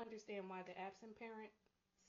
understand why the absent parent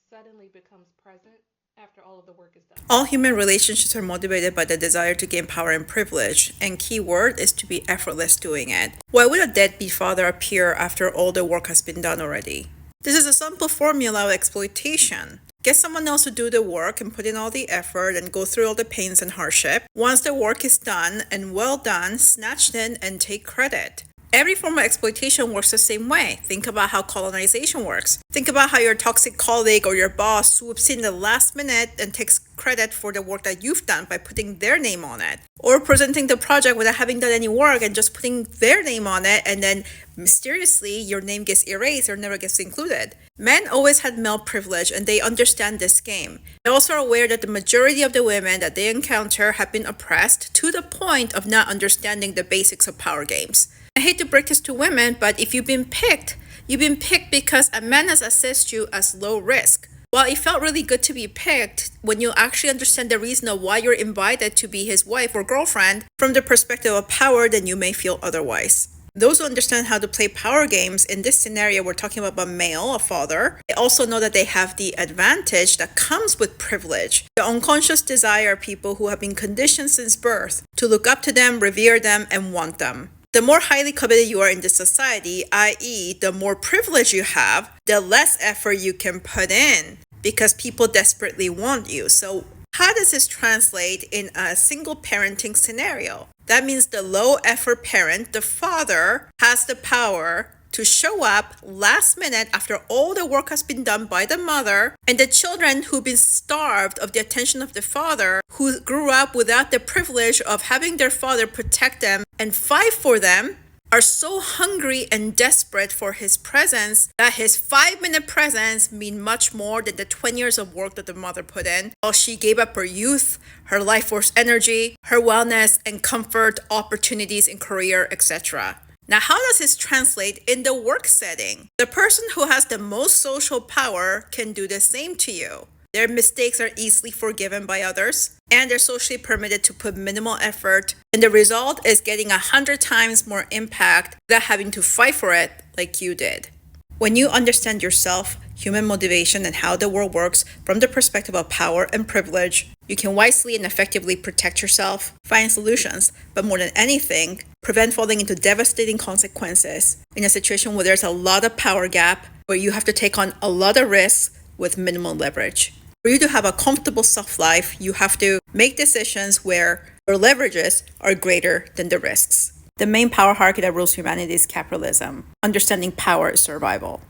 suddenly becomes present after all of the work is done. All human relationships are motivated by the desire to gain power and privilege, and key word is to be effortless doing it. Why would a deadbeat father appear after all the work has been done already? This is a simple formula of exploitation. Get someone else to do the work and put in all the effort and go through all the pains and hardship. Once the work is done and well done, snatch in and take credit. Every form of exploitation works the same way. Think about how colonization works. Think about how your toxic colleague or your boss swoops in the last minute and takes credit for the work that you've done by putting their name on it. Or presenting the project without having done any work and just putting their name on it, and then mysteriously your name gets erased or never gets included. Men always had male privilege and they understand this game. They're also aware that the majority of the women that they encounter have been oppressed to the point of not understanding the basics of power games. I hate to break this to women, but if you've been picked because a man has assessed you as low risk. While it felt really good to be picked, when you actually understand the reason of why you're invited to be his wife or girlfriend from the perspective of power, then you may feel otherwise. Those who understand how to play power games, in this scenario we're talking about a male, a father, they also know that they have the advantage that comes with privilege. The unconscious desire people who have been conditioned since birth to look up to them, revere them, and want them. The more highly coveted you are in this society, i.e., the more privilege you have, the less effort you can put in because people desperately want you. So how does this translate in a single parenting scenario? That means the low effort parent, the father, has the power to show up last minute after all the work has been done by the mother, and the children who've been starved of the attention of the father, who grew up without the privilege of having their father protect them and fight for them, are so hungry and desperate for his presence that his 5-minute presence means much more than the 20 years of work that the mother put in, while she gave up her youth, her life force energy, her wellness and comfort, opportunities in career, etc. Now, how does this translate in the work setting? The person who has the most social power can do the same to you. Their mistakes are easily forgiven by others, and they're socially permitted to put minimal effort, and the result is getting 100 times more impact without having to fight for it like you did. When you understand yourself, human motivation, and how the world works from the perspective of power and privilege, you can wisely and effectively protect yourself, find solutions, but more than anything, prevent falling into devastating consequences in a situation where there's a lot of power gap, where you have to take on a lot of risks with minimal leverage. For you to have a comfortable self-life, you have to make decisions where your leverages are greater than the risks. The main power hierarchy that rules humanity is capitalism. Understanding power is survival.